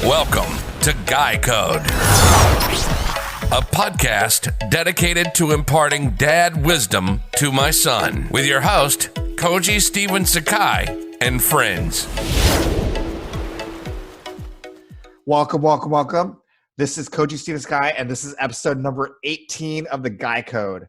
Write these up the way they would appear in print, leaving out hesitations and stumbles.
Welcome to Guy Code, a podcast dedicated to imparting dad wisdom to my son, with your host, Koji Steven Sakai, and friends. Welcome. This is Koji Steven Sakai, and this is episode number 18 of the Guy Code.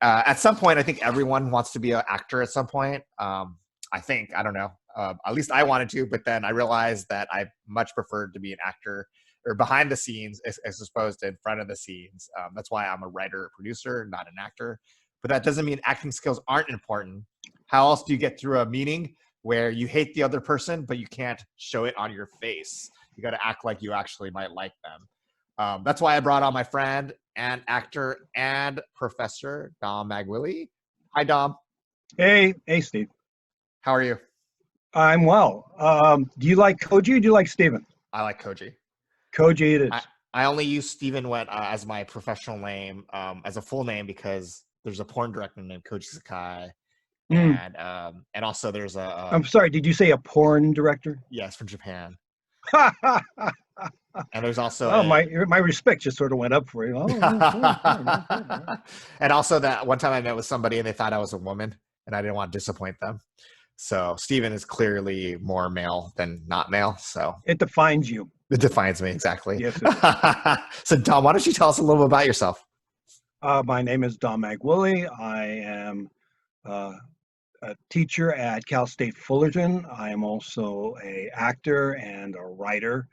At some point, I think everyone wants to be an actor at some point. I don't know. At least I wanted to, but then I realized that I much preferred to be an actor or behind the scenes as opposed to in front of the scenes. That's why I'm a writer or producer, not an actor. But that doesn't mean acting skills aren't important. How else do you get through a meeting where you hate the other person, but you can't show it on your face? You got to act like you actually might like them. That's why I brought on my friend and actor and professor, Dom Magwili. Hi, Dom. Hey, Steve. How are you? I'm well. Do you like Koji or do you like Steven? I like Koji. Koji it is. I only use Steven as my professional name, as a full name, because there's a porn director named Koji Sakai. And also there's I'm sorry, did you say a porn director? Yes, from Japan. And there's also my respect just sort of went up for you. And also that one time I met with somebody and they thought I was a woman and I didn't want to disappoint them. So Steven is clearly more male than not male. So it defines you. It defines me, exactly. Yes. So Dom, why don't you tell us a little bit about yourself? My name is Dom Magwili. I am a teacher at Cal State Fullerton. I am also an actor and a writer.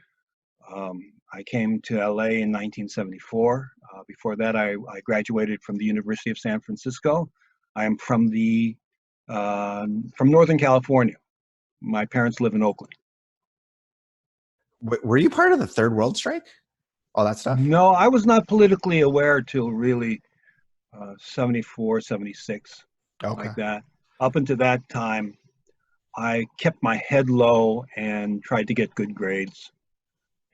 I came to LA in 1974. Before that, I graduated from the University of San Francisco. I am from Northern California. My parents live in Oakland. Were you part of the Third World Strike? All that stuff? No, I was not politically aware till really 74, 76, like that. Up until that time, I kept my head low and tried to get good grades.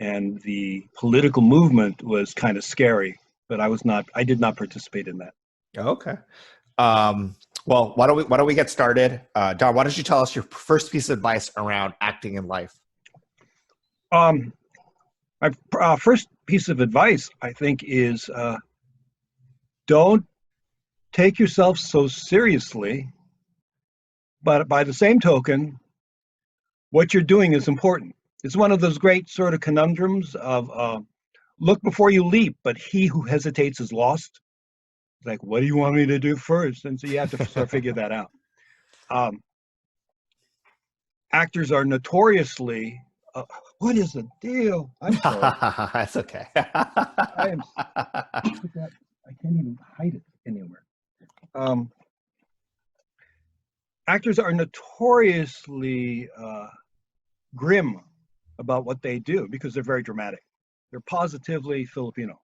And the political movement was kind of scary, but I did not participate in that. Okay. Well, why don't we get started? Don, why don't you tell us your first piece of advice around acting in life? My first piece of advice, I think, is don't take yourself so seriously, but by the same token, what you're doing is important. It's one of those great sort of conundrums of look before you leap, but he who hesitates is lost. It's like, what do you want me to do first? And so you have to sort of figure that out. Actors are notoriously, what is the deal? I'm sorry. That's okay. I can't even hide it anywhere. Actors are notoriously grim about what they do because they're very dramatic. They're positively Filipino.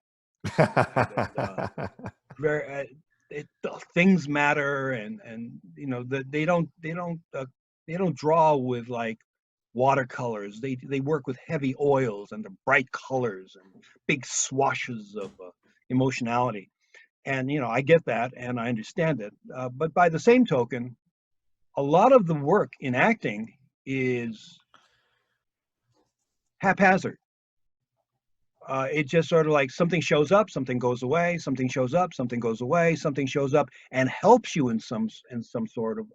Things matter, and you know they don't draw with like watercolors. They work with heavy oils and the bright colors and big swashes of emotionality. And you know, I get that and I understand it. But by the same token, a lot of the work in acting is haphazard. It just sort of like something shows up, something goes away, something shows up, something goes away, something shows up and helps you in some sort of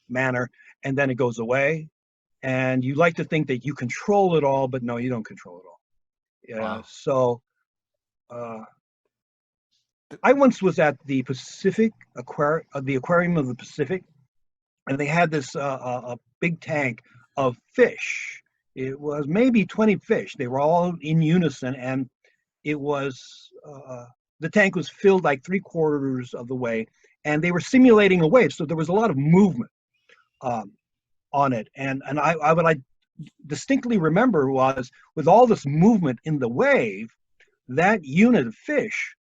manner, and then it goes away. And you like to think that you control it all, but no, you don't control it all. Yeah. Wow. So I once was at the the Aquarium of the Pacific, and they had this a big tank of fish. It was maybe 20 fish. They were all in unison, and it was the tank was filled like 3/4 of the way, and they were simulating a wave, so there was a lot of movement on it. And what I distinctly remember was, with all this movement in the wave, that unit of fish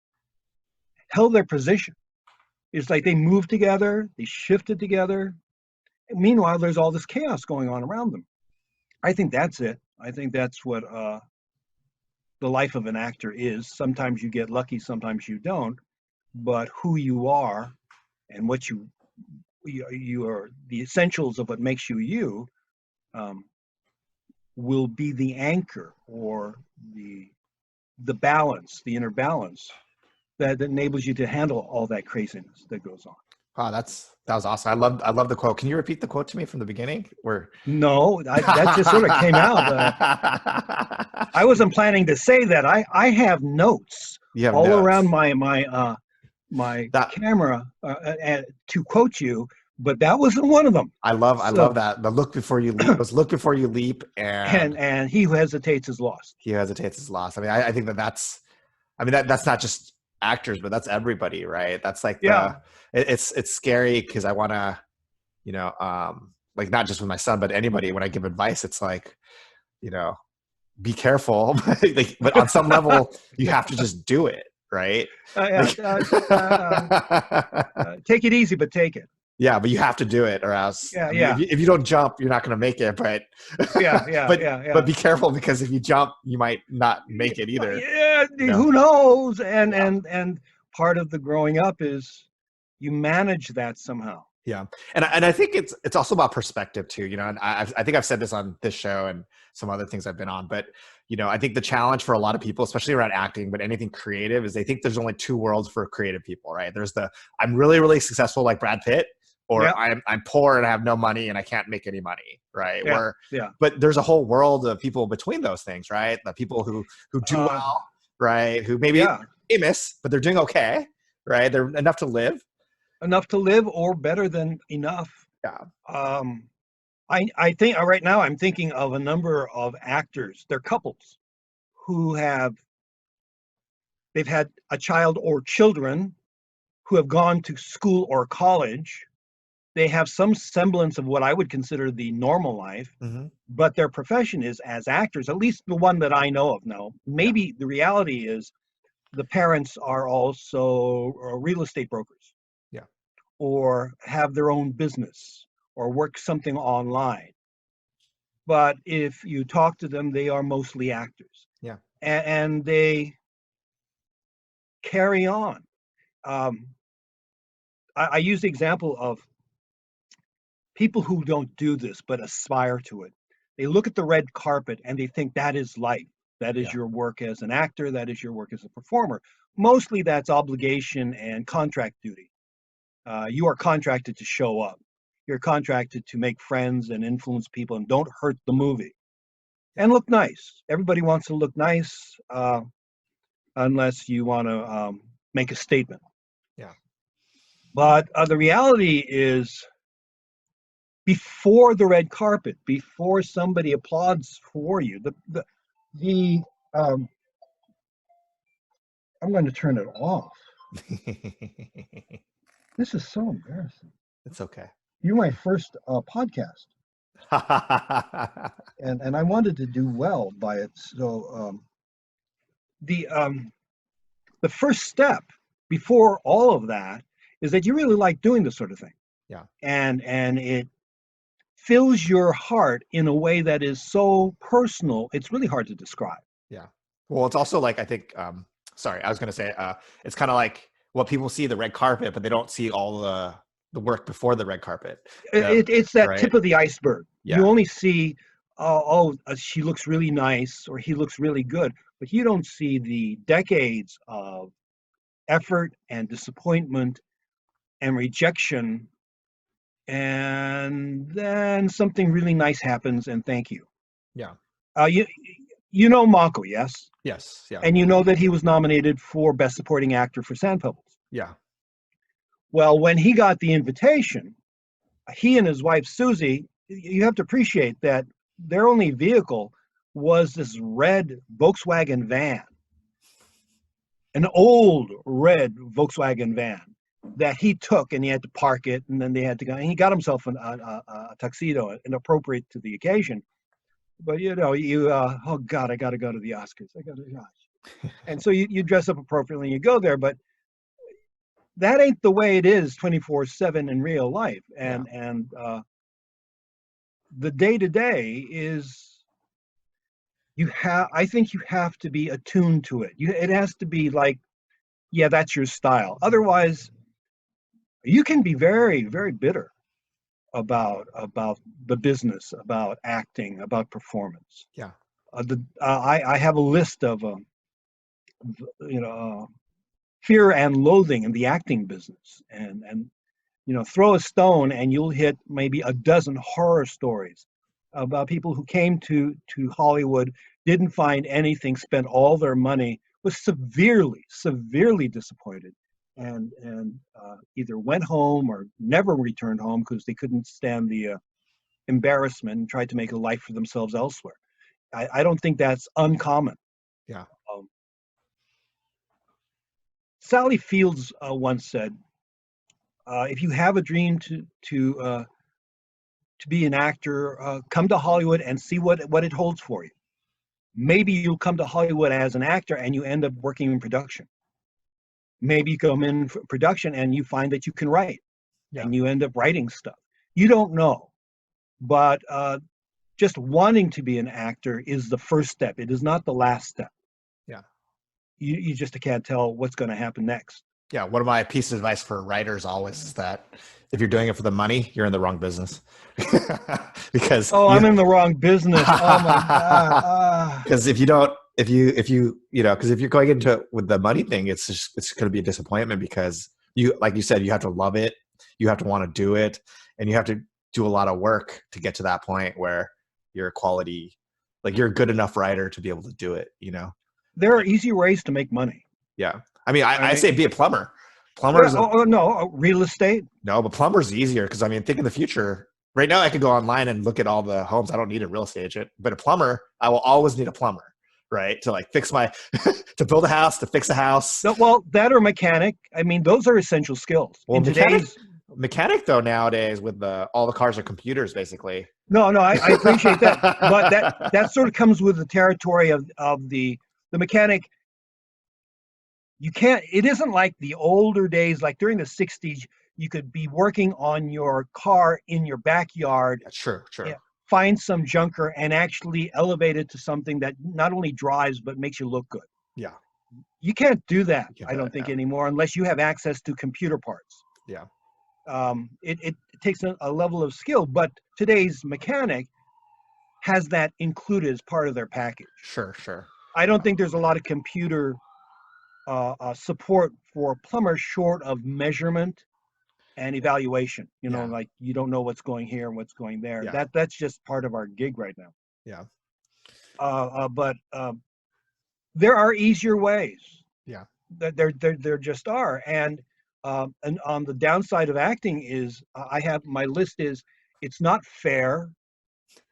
held their position. It's like they moved together, they shifted together. Meanwhile, there's all this chaos going on around them. I think that's it. I think that's what the life of an actor is. Sometimes you get lucky, sometimes you don't. But who you are and what you are, the essentials of what makes you you, will be the anchor or the balance, the inner balance that enables you to handle all that craziness that goes on. Wow, that was awesome. I love the quote. Can you repeat the quote to me from the beginning? No, that just sort of came out. I wasn't planning to say that. I have notes You have all notes. around my camera to quote you, but that wasn't one of them. I love that. The look before you leap was look before you leap, and he who hesitates is lost. He who hesitates is lost. I mean, I think that's not just actors, but that's everybody, right? That's like it's scary because I want to, like not just with my son, but anybody. When I give advice, it's like, be careful, but on some level, you have to just do it, right? Take it easy, but take it. Yeah, but you have to do it, or else. If you don't jump, you're not going to make it. But but be careful, because if you jump, you might not make it either. Who knows? And part of the growing up is you manage that somehow. Yeah, and I think it's also about perspective too. And I think I've said this on this show and some other things I've been on, but I think the challenge for a lot of people, especially around acting, but anything creative, is they think there's only two worlds for creative people, right? There's the I'm really, really successful like Brad Pitt, or I'm poor and I have no money and I can't make any money, right? But there's a whole world of people between those things, right? The people who do well, right? Who maybe famous, but they're doing okay, right? They're enough to live, or better than enough. Yeah. I think right now I'm thinking of a number of actors, they're couples who they've had a child or children who have gone to school or college. They have some semblance of what I would consider the normal life, but their profession is as actors, at least the one that I know of now. Maybe the reality is the parents are also real estate brokers, or have their own business, or work something online. But if you talk to them, they are mostly actors. Yeah. And they carry on. I use the example of people who don't do this but aspire to it. They look at the red carpet and they think that is life. That is your work as an actor. That is your work as a performer. Mostly that's obligation and contract duty. You are contracted to show up. You're contracted to make friends and influence people and don't hurt the movie. And look nice. Everybody wants to look nice, unless you want to make a statement. Yeah. But the reality is, before the red carpet, before somebody applauds for you, I'm going to turn it off. This is so embarrassing. It's okay. You're my first podcast, and I wanted to do well by it. So the first step before all of that is that you really like doing this sort of thing. Yeah. And it fills your heart in a way that is so personal, it's really hard to describe. Yeah. Well, it's also like, I think, sorry, I was going to say, it's kind of like what people see the red carpet, but they don't see all the work before the red carpet. It's that tip of the iceberg. Yeah. You only see, she looks really nice, or he looks really good, but you don't see the decades of effort and disappointment and rejection, and then something really nice happens, and thank you. Yeah. You know Mako, yes? Yes. Yeah. And you know that he was nominated for Best Supporting Actor for Sand Pebbles. Yeah. Well, when he got the invitation, he and his wife Susie, you have to appreciate that their only vehicle was this red Volkswagen van, an old red Volkswagen van that he took, and he had to park it, and then they had to go, and he got himself a tuxedo, inappropriate to the occasion. But oh God, I got to go to the Oscars. And so you dress up appropriately and you go there, but that ain't the way it is 24/7 in real life. And the day-to-day is, I think you have to be attuned to it. It has to be like, yeah, that's your style. Otherwise, you can be very, very bitter. about the business, about acting, about performance. Yeah. I have a list of fear and loathing in the acting business, and throw a stone and you'll hit maybe a dozen horror stories about people who came to Hollywood, didn't find anything, spent all their money, was severely disappointed, and either went home or never returned home because they couldn't stand the embarrassment and tried to make a life for themselves elsewhere. I don't think that's uncommon. Yeah. Sally Fields once said, if you have a dream to be an actor, come to Hollywood and see what it holds for you. Maybe you'll come to Hollywood as an actor and you end up working in production. Maybe you come in for production and you find that you can write, and you end up writing stuff. You don't know, but just wanting to be an actor is the first step. It is not the last step. Yeah. You just can't tell what's going to happen next. Yeah. One of my pieces of advice for writers always is that if you're doing it for the money, you're in the wrong business. Because I'm in the wrong business. Oh my God. Because if you're going into it with the money thing, it's going to be a disappointment, because like you said, you have to love it, you have to want to do it, and you have to do a lot of work to get to that point where you're a quality, like you're a good enough writer to be able to do it. There are easy ways to make money. Yeah. I mean, I say be a plumber. Plumbers. Real estate. No, but plumber's easier, because think in the future. Right now, I could go online and look at all the homes. I don't need a real estate agent, but a plumber, I will always need a plumber, right? To fix to build a house, to fix a house. No, well, that or mechanic. I mean, those are essential skills. Well, mechanic though, nowadays with all the cars are computers, basically. No, I appreciate that, but that sort of comes with the territory of the mechanic. You can't. It isn't like the older days, like during the '60s. You could be working on your car in your backyard. Yeah, sure. Yeah, find some junker and actually elevate it to something that not only drives but makes you look good. Yeah. You can't do that, I don't think, anymore, unless you have access to computer parts. Yeah. It takes a level of skill, but today's mechanic has that included as part of their package. Sure. I don't think there's a lot of computer support for plumbers short of measurement and evaluation. Like you don't know what's going here and what's going there. Yeah. That's just part of our gig right now. Yeah. But there are easier ways. Yeah. There just are. And on the downside of acting is I have my list is it's not fair.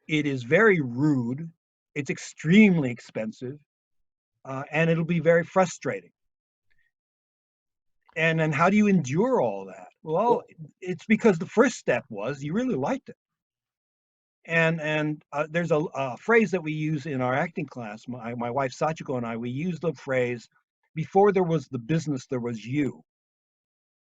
It is very rude. It's extremely expensive. And it'll be very frustrating. And then how do you endure all that? Well, it's because the first step was you really liked it. And there's a phrase that we use in our acting class. My wife Sachiko and I, we use the phrase, before there was the business, there was you.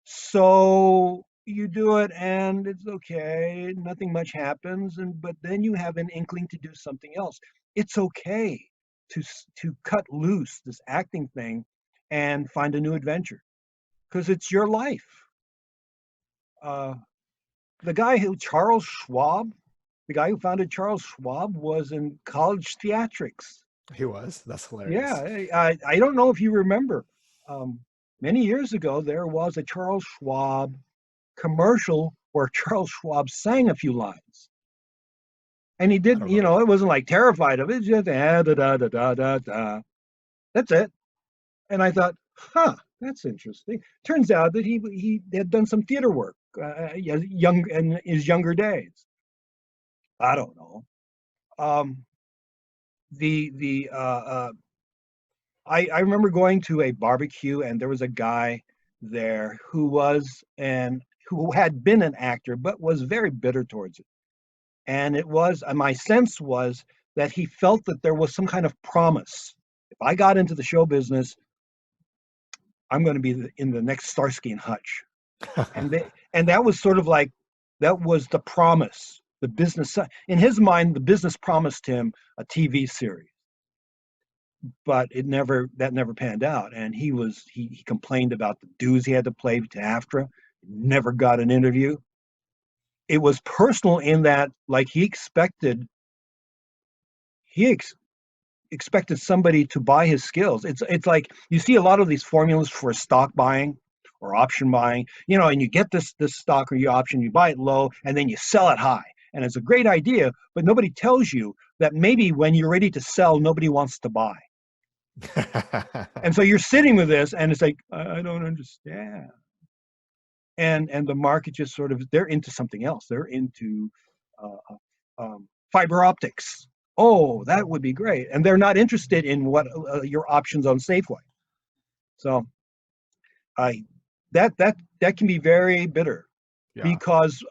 So you do it and it's okay, nothing much happens, but then you have an inkling to do something else. It's okay to cut loose this acting thing and find a new adventure, because it's your life. The guy who founded Charles Schwab was in college theatrics. He was. That's hilarious. Yeah, I don't know if you remember. Many years ago, there was a Charles Schwab commercial where Charles Schwab sang a few lines. And he didn't, it wasn't like terrified of it. Just da da da da da da. That's it. And I thought, that's interesting. Turns out that he had done some theater work in his younger days. I don't know. I remember going to a barbecue, and there was a guy there who had been an actor but was very bitter towards it. And my sense was that he felt that there was some kind of promise. If I got into the show business, I'm going to be in the next Starsky and Hutch. and that was sort of like, that was the promise. The business, in his mind, the business promised him a TV series, but that never panned out. And he complained about the dues he had to play to AFTRA, never got an interview. it was personal in that, like, expected somebody to buy his skills. It's like you see a lot of these formulas for stock buying or option buying, and you get this stock or your option, you buy it low, and then you sell it high. And it's a great idea, but nobody tells you that maybe when you're ready to sell, nobody wants to buy. And so you're sitting with this, and it's like, I don't understand. And the market just sort of, they're into something else. They're into fiber optics. Oh, that would be great. And they're not interested in what your options on Safeway. So that can be very bitter, because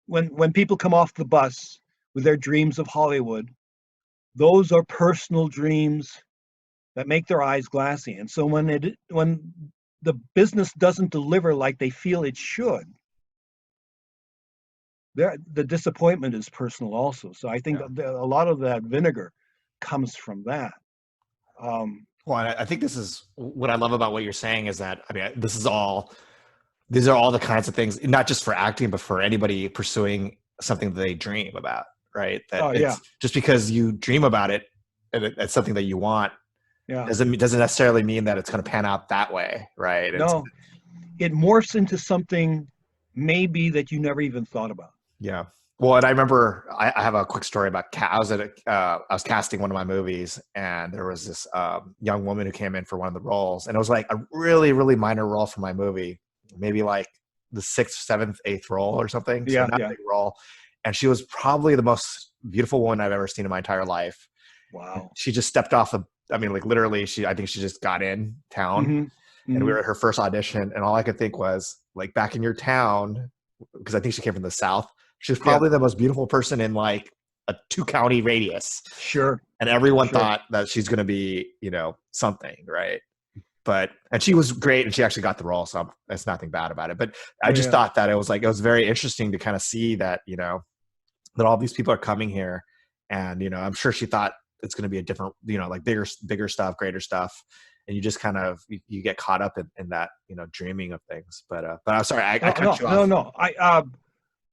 when people come off the bus with their dreams of Hollywood, those are personal dreams that make their eyes glassy. And so when the business doesn't deliver like they feel it should, the disappointment is personal also. So I think a lot of that vinegar comes from that. Well, I think this is what I love about what you're saying is that, I mean, these are all the kinds of things, not just for acting, but for anybody pursuing something that they dream about, right? That just because you dream about it and it's something that you want, doesn't necessarily mean that it's going to pan out that way, right? No, it morphs into something maybe that you never even thought about. Yeah. Well, and I remember I have a quick story about I was casting one of my movies, and there was this young woman who came in for one of the roles, and it was like a really, really minor role for my movie, maybe like the 6th, 7th, 8th role or something. So not a big role. And she was probably the most beautiful woman I've ever seen in my entire life. Wow. She just stepped off literally, I think she just got in town, and we were at her first audition, and all I could think was, like, back in your town, because I think she came from the South, she was probably the most beautiful person in like a 2-county radius. Sure. And everyone thought that she's going to be, something, right? And she was great, and she actually got the role, so there's nothing bad about it. But I just thought that it was very interesting to kind of see that, that all these people are coming here, and, I'm sure she thought it's going to be a different, like bigger stuff, greater stuff. And you just kind of, you get caught up in that, dreaming of things. But I'm sorry, I cut you off. No.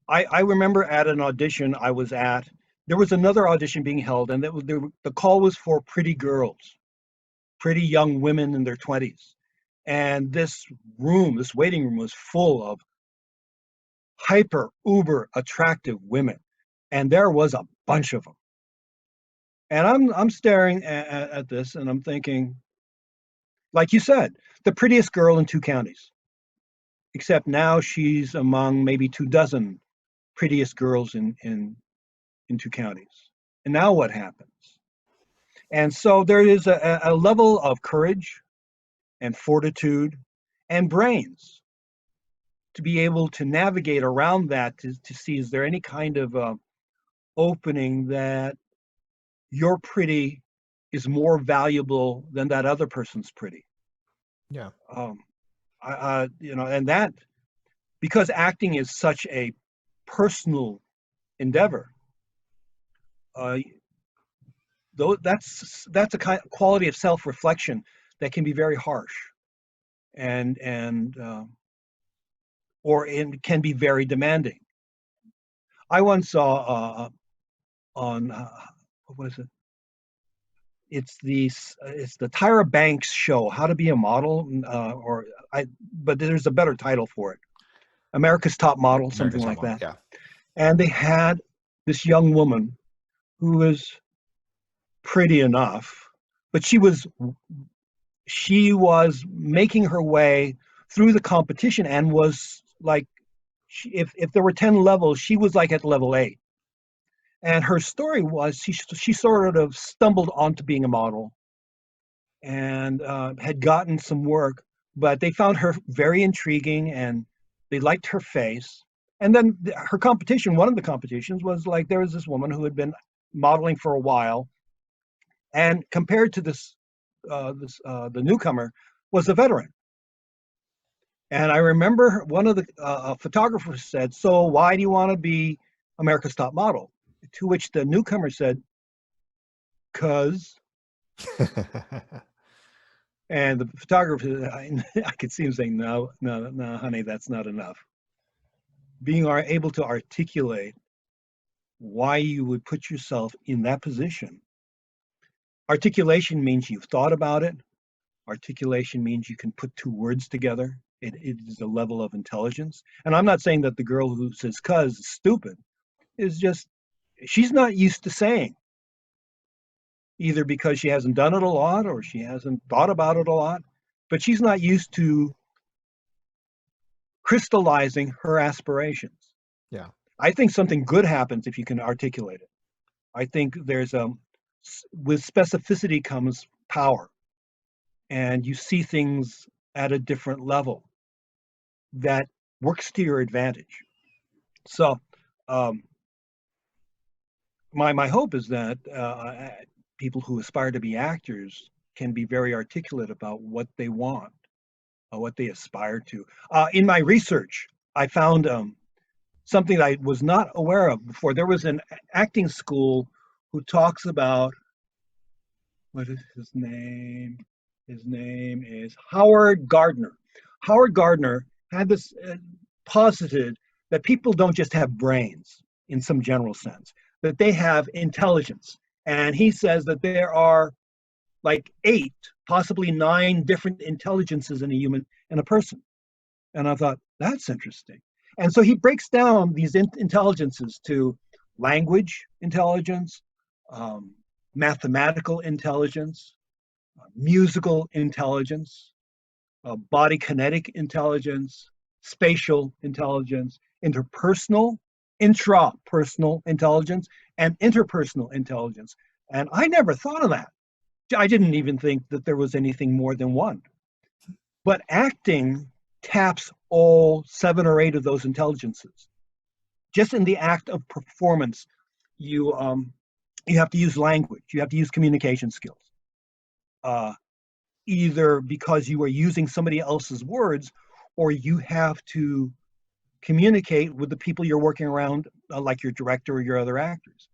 I remember at an audition I was at, there was another audition being held, and the call was for pretty girls, pretty young women in their 20s. And this waiting room was full of uber attractive women. And there was a bunch of them. And I'm staring at this, and I'm thinking, like you said, the prettiest girl in 2 counties. Except now she's among maybe 24 prettiest girls in 2 counties. And now what happens? And so there is a level of courage and fortitude and brains to be able to navigate around that, to see, is there any kind of opening that your pretty is more valuable than that other person's pretty. Yeah. And that, because acting is such a personal endeavor, though that's a kind of quality of self-reflection that can be very harsh, or it can be very demanding. I once saw on what was it? It's the Tyra Banks show, How to Be a Model, but there's a better title for it, America's Top Model, something like that. Yeah. And they had this young woman who was pretty enough, but she was making her way through the competition, and was like, if there were 10 levels, she was like at level 8. And her story was she sort of stumbled onto being a model, and had gotten some work, but they found her very intriguing, and they liked her face. And then her competition, one of the competitions, was like, there was this woman who had been modeling for a while, and compared to the newcomer, was a veteran. And I remember one of the photographers said, "So why do you want to be America's Top Model?" To which the newcomer said, "'Cause." And the photographer, I could see him saying, no, honey, that's not enough. being able to articulate why you would put yourself in that position. Articulation means you've thought about it. Articulation means you can put two words together. It is a level of intelligence. And I'm not saying that the girl who says "cuz" is stupid. It's just she's not used to saying, either because she hasn't done it a lot or she hasn't thought about it a lot, but she's not used to crystallizing her aspirations. Yeah. I think something good happens if you can articulate it. I think there's with specificity comes power, and you see things at a different level that works to your advantage. So my hope is that people who aspire to be actors can be very articulate about what they want, what they aspire to. In my research, I found something that I was not aware of before. There was an acting school who talks about, what is his name? His name is Howard Gardner. Howard Gardner had this posited that people don't just have brains in some general sense, that they have intelligence. And he says that there are like 8, possibly 9 different intelligences in a person. And I thought, that's interesting. And so he breaks down these intelligences to language intelligence, mathematical intelligence, musical intelligence, body kinetic intelligence, spatial intelligence, intrapersonal intelligence, and interpersonal intelligence. And I never thought of that. I didn't even think that there was anything more than one. But acting taps all 7 or 8 of those intelligences. Just in the act of performance, you have to use language, you have to use communication skills. Either because you are using somebody else's words, or you have to communicate with the people you're working around, like your director or your other actors.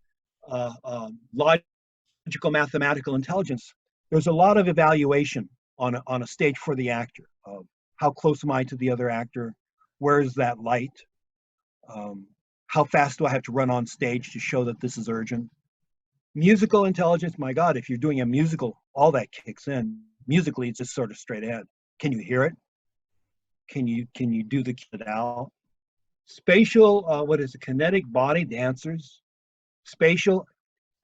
Logical mathematical intelligence, there's a lot of evaluation on a stage for the actor of how close am I to the other actor, where's that light, how fast do I have to run on stage to show that this is urgent. Musical intelligence, my God, if you're doing a musical, all that kicks in. Musically, it's just sort of straight ahead. Can you hear it? Can you do the kid out? Spatial, kinetic body dancers, spatial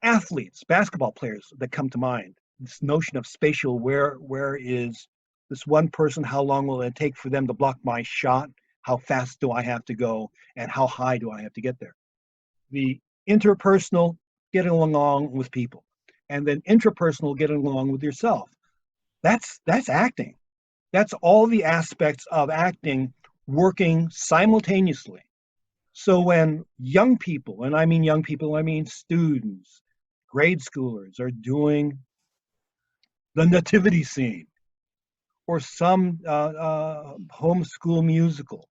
athletes, basketball players that come to mind. This notion of spatial, where is this one person, how long will it take for them to block my shot? How fast do I have to go? And how high do I have to get there? The interpersonal, getting along with people. And then intrapersonal, getting along with yourself. That's acting. That's all the aspects of acting working simultaneously. So when young people, and I mean young people, I mean students, grade schoolers, are doing the nativity scene or some homeschool musical,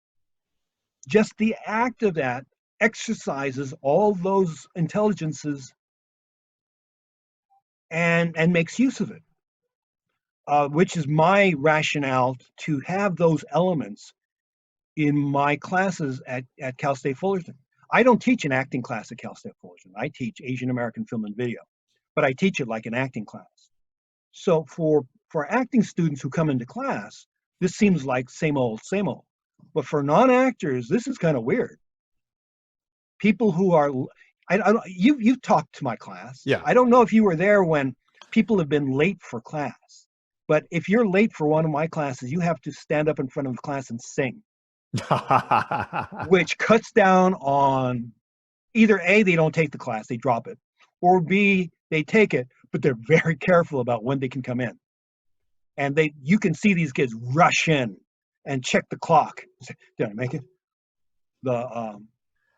just the act of that exercises all those intelligences and makes use of it, which is my rationale to have those elements in my classes at Cal State Fullerton. I don't teach an acting class at Cal State Fullerton. I teach Asian American film and video, but I teach it like an acting class. So for acting students who come into class, this seems like same old, same old. But for non-actors, this is kind of weird. People who are, you've talked to my class. Yeah. I don't know if you were there when people have been late for class, but if you're late for one of my classes, you have to stand up in front of the class and sing, which cuts down on either A, they don't take the class, they drop it, or B, they take it, but they're very careful about when they can come in. And you can see these kids rush in and check the clock. Did I make it?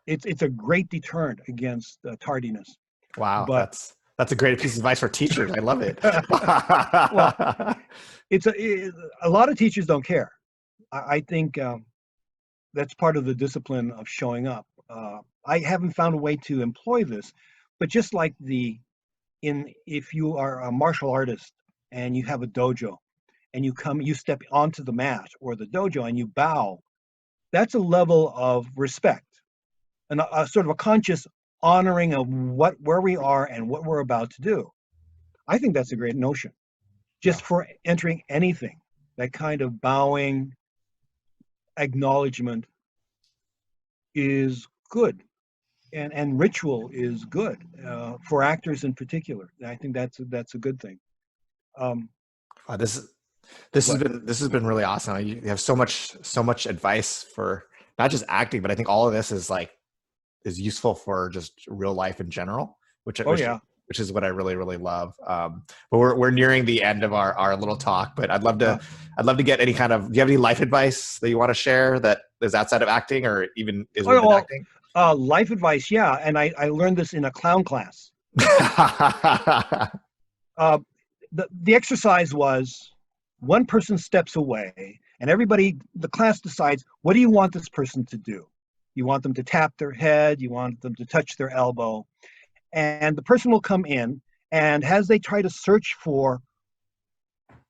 It's a great deterrent against tardiness. Wow, but that's a great piece of advice for teachers. I love it. Well, a lot of teachers don't care. I think that's part of the discipline of showing up. I haven't found a way to employ this, but just like if you are a martial artist and you have a dojo and you step onto the mat or the dojo and you bow, that's a level of respect. a sort of a conscious honoring of where we are and what we're about to do. I think that's a great notion. Just for entering anything, that kind of bowing acknowledgement is good, and ritual is good for actors in particular. I think that's a good thing. This has been really awesome. You have so much advice for not just acting, but I think all of this is useful for just real life in general, which is what I really, really love. But we're nearing the end of our little talk, but I'd love to get any kind of, do you have any life advice that you want to share that is outside of acting or even is within acting? Life advice. Yeah. And I learned this in a clown class. The exercise was one person steps away and the class decides, what do you want this person to do? You want them to tap their head, you want them to touch their elbow, and the person will come in, and as they try to search for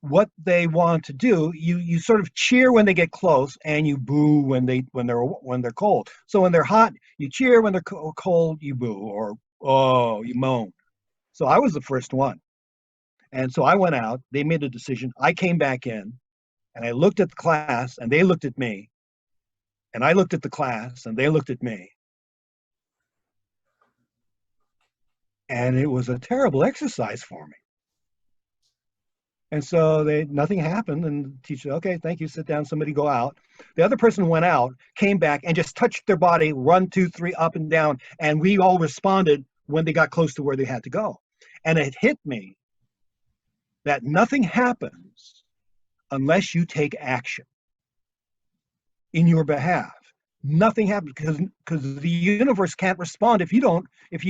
what they want to do, you sort of cheer when they get close, and you boo when they're cold. So when they're hot, you cheer; when they're cold, you boo, or you moan. So I was the first one. And so I went out, they made a decision, I came back in, and I looked at the class, and they looked at me, and I looked at the class, and they looked at me. And it was a terrible exercise for me. And so nothing happened, and the teacher, okay, thank you, sit down, somebody go out. The other person went out, came back, and just touched their body, 1, 2, 3, up and down, and we all responded when they got close to where they had to go. And it hit me that nothing happens unless you take action in your behalf. Nothing happens because the universe can't respond if you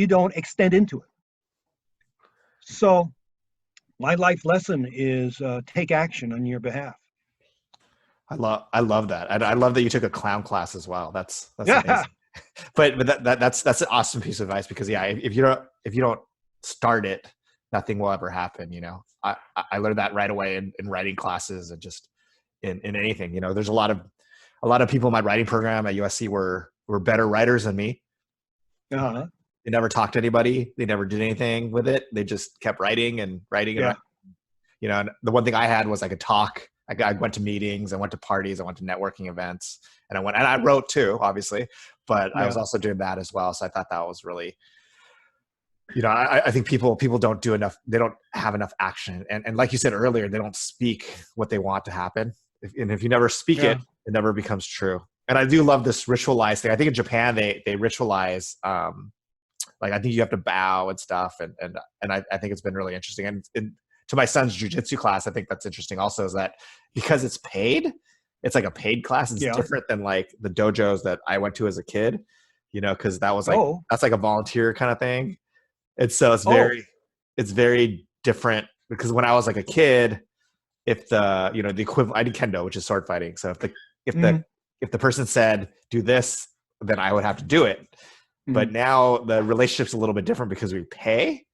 don't extend into it. So my life lesson is take action on your behalf. I love that. I love that you took a clown class as well. That's amazing. But that's an awesome piece of advice, because if you don't start it, nothing will ever happen. I learned that right away in writing classes and just in anything. There's a lot of people in my writing program at USC were better writers than me. Uh-huh. They never talked to anybody. They never did anything with it. They just kept writing and writing. Yeah. And, and the one thing I had was I could talk. I went to meetings. I went to parties. I went to networking events. And I wrote too, obviously. But I was also doing that as well. So I thought that was really, I think people don't do enough. They don't have enough action. And like you said earlier, they don't speak what they want to happen. If you never speak it never becomes true. And I do love this ritualized thing. I think in Japan, they ritualize, I think you have to bow and stuff. And I think it's been really interesting. And to my son's jujitsu class, I think that's interesting also, is that because it's paid, it's like a paid class. It's different than like the dojos that I went to as a kid, because that was that's like a volunteer kind of thing. And so it's very different, because when I was like a kid, if the equivalent, I did kendo, which is sword fighting. So if the person said do this, then I would have to do it. But now the relationship's a little bit different because we pay.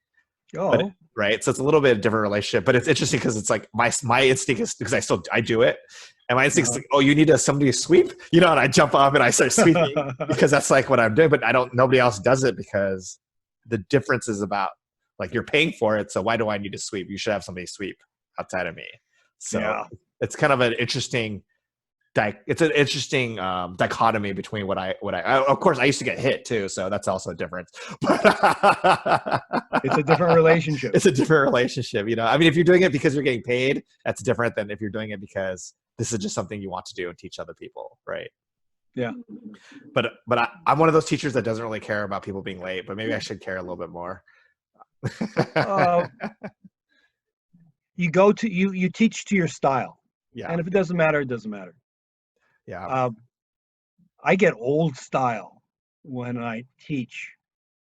Right. So it's a little bit of a different relationship, but it's interesting because it's like my instinct is, because I do it. And my instinct is like, oh, you need somebody to sweep, and I jump up and I start sweeping because that's like what I'm doing, but nobody else does it, because the difference is about like, you're paying for it. So why do I need to sweep? You should have somebody sweep outside of me. So it's kind of an interesting, dichotomy between what I of course I used to get hit too, so that's also a difference. It's a different relationship. It's a different relationship, I mean, if you're doing it because you're getting paid, that's different than if you're doing it because this is just something you want to do and teach other people, right? Yeah. But I'm one of those teachers that doesn't really care about people being late, but maybe I should care a little bit more. You teach to your style. Yeah. And if it doesn't matter, it doesn't matter. Yeah. I get old style when I teach.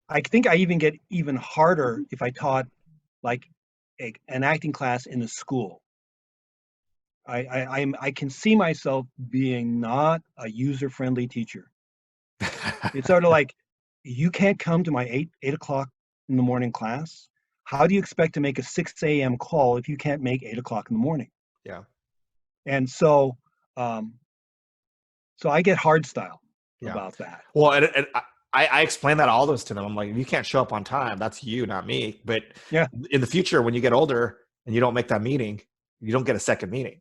I think I even get even harder if I taught like an acting class in a school. I can see myself being not a user-friendly teacher. It's sort of like, you can't come to my 8 o'clock in the morning class. How do you expect to make a 6 a.m. call if you can't make 8 o'clock in the morning? Yeah. And so I get hard style about that. Well, and I explain that all those to them. I'm like, if you can't show up on time, that's you, not me. But Yeah. in the future, when you get older and you don't make that meeting, you don't get a second meeting.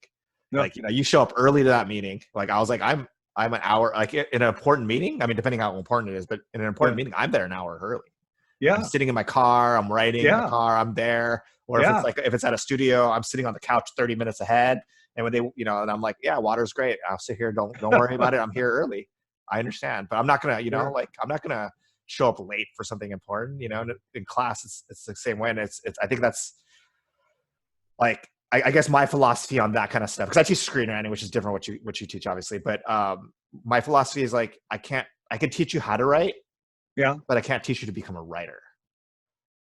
No. Like, you show up early to that meeting. Like, I was like, I'm an hour, like in an important meeting. I mean, depending on how important it is, but in an important meeting, I'm there an hour early. Yeah. I'm sitting in my car, I'm writing in the car, I'm there. Or if it's at a studio, I'm sitting on the couch 30 minutes ahead. And when they, and I'm like, yeah, water's great. I'll sit here. Don't worry about it. I'm here early. I understand, but I'm not gonna, I'm not gonna show up late for something important. In class, it's the same way, and it's. I think that's like, I guess my philosophy on that kind of stuff, because I teach screenwriting, which is different what you teach, obviously. But my philosophy is like, I can teach you how to write, but I can't teach you to become a writer.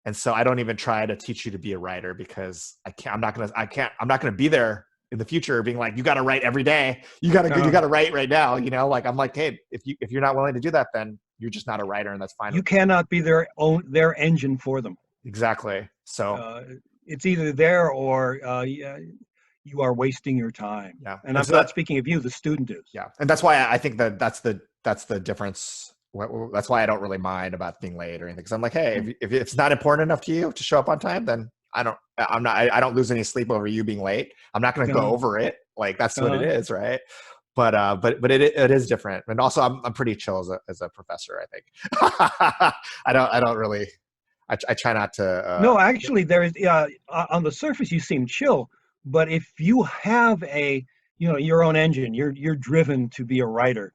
And so I don't even try to teach you to be a writer, because I'm not gonna be there in the future being like, you got to write every day. You got to write right now. Like, I'm like, hey, if you're not willing to do that, then you're just not a writer, and that's fine. You cannot be their engine for them. Exactly. So it's either there or you are wasting your time. Yeah. And I'm not speaking of you, the student is. Yeah. And that's why I think that's the difference. That's why I don't really mind about being late or anything. Because I'm like, hey, if it's not important enough to you to show up on time, then I don't lose any sleep over you being late. I'm not going to go over it. Like, that's what it is. Right. But it is different. And also I'm pretty chill as a professor, I think. I don't really, I try not to. No, actually there is, on the surface you seem chill, but if you have your own engine, you're driven to be a writer.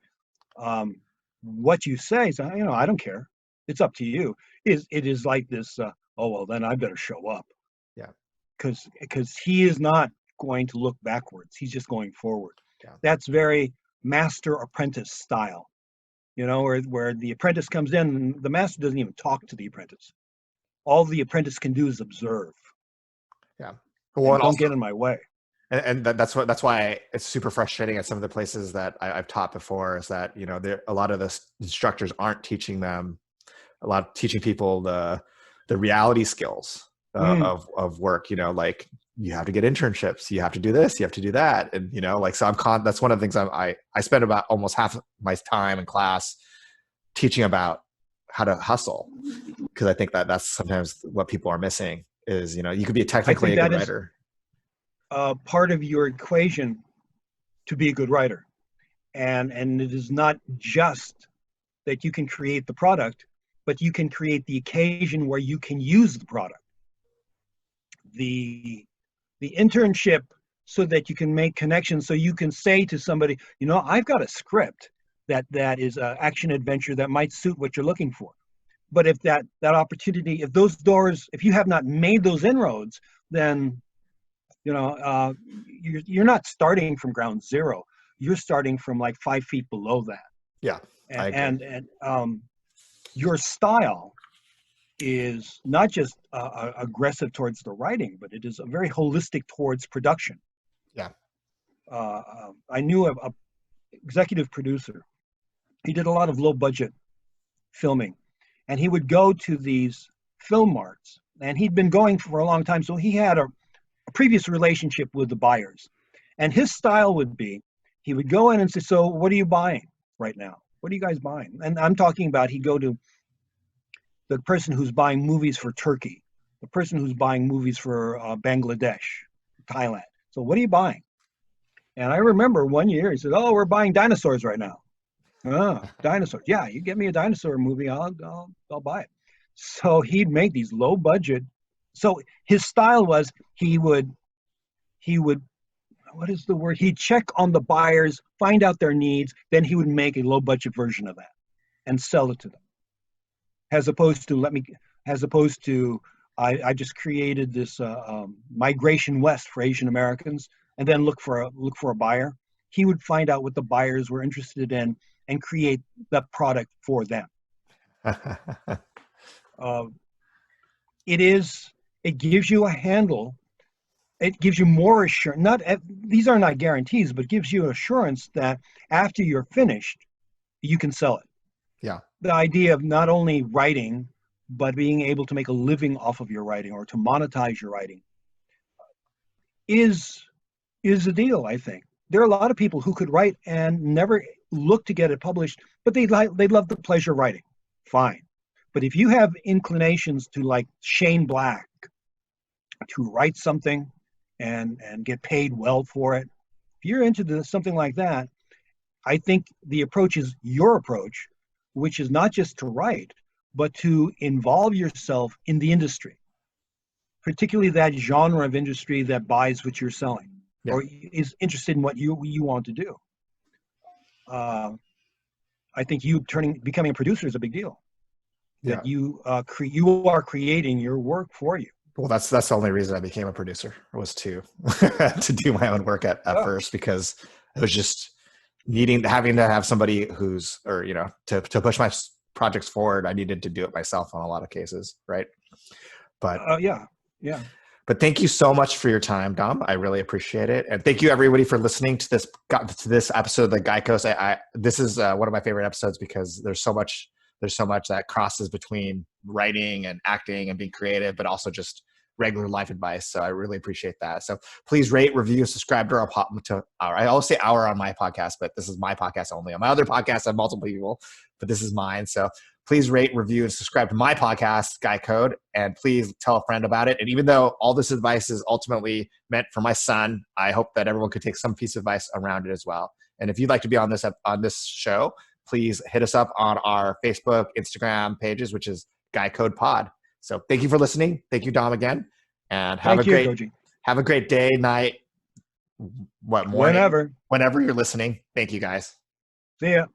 What you say is, I don't care. It's up to you. It is like this, oh, well, then I better show up. Yeah. Because he is not going to look backwards. He's just going forward. Yeah. That's very master apprentice style, where the apprentice comes in and the master doesn't even talk to the apprentice. All the apprentice can do is observe. Yeah. Well, don't get in my way. And that's why it's super frustrating at some of the places that I've taught before, is that, a lot of the instructors aren't teaching people the reality skills of work, like, you have to get internships, you have to do this, you have to do that. And, so that's one of the things I spend about almost half my time in class teaching about how to hustle. Because I think that's sometimes what people are missing is, you could be technically a good writer. Part of your equation to be a good writer. And it is not just that you can create the product, but you can create the occasion where you can use the product. The internship, so that you can make connections, so you can say to somebody, I've got a script that is an action adventure that might suit what you're looking for. But if that opportunity, if those doors, if you have not made those inroads, then you're not starting from ground zero. You're starting from like 5 feet below that. Yeah. And your style is not just aggressive towards the writing, but it is very holistic towards production. Yeah. I knew a executive producer. He did a lot of low budget filming, and he would go to these film marts, and he'd been going for a long time. So he had a previous relationship with the buyers, and his style would be, he would go in and say, so what are you buying right now? What are you guys buying? And I'm talking about, he'd go to the person who's buying movies for Turkey, the person who's buying movies for Bangladesh, Thailand. So what are you buying? And I remember one year he said, oh, we're buying dinosaurs right now. Oh, dinosaurs. Yeah, you get me a dinosaur movie, I'll buy it. So he'd make these low budget. So his style was, he would, what is the word? He'd check on the buyers, find out their needs, then he would make a low budget version of that and sell it to them. As opposed to, I just created this migration west for Asian Americans, and then look for a buyer. He would find out what the buyers were interested in and create that product for them. It gives you a handle. It gives you more assurance. These are not guarantees, but gives you assurance that after you're finished, you can sell it. Yeah. The idea of not only writing, but being able to make a living off of your writing, or to monetize your writing, is a deal, I think. There are a lot of people who could write and never look to get it published, but they love the pleasure of writing. fine. But if you have inclinations to, like Shane Black, to write something and get paid well for it, if you're into something like that, I think the approach is your approach, which is not just to write, but to involve yourself in the industry, particularly that genre of industry that buys what you're selling, or is interested in what you want to do. I think becoming a producer is a big deal. That you are creating your work for you. Well, that's the only reason I became a producer, was to to do my own work at first, because it was just having to have somebody to push my projects forward. I needed to do it myself on a lot of cases, right? But yeah. But thank you so much for your time, Dom. I really appreciate it, and thank you everybody for listening to this episode of the Geikos. This is one of my favorite episodes because there's so much that crosses between writing and acting and being creative, but also just regular life advice. So I really appreciate that. So please rate, review, subscribe to I always say our on my podcast, but this is my podcast only. On my other podcast, I have multiple people, but this is mine. So please rate, review, and subscribe to my podcast, Guy Code, and please tell a friend about it. And even though all this advice is ultimately meant for my son, I hope that everyone could take some piece of advice around it as well. And if you'd like to be on this show, please hit us up on our Facebook, Instagram pages, which is Guy Code Pod. So thank you for listening. Thank you, Dom, again. And have a great day, night, morning, whenever you're listening. Thank you, guys. See ya.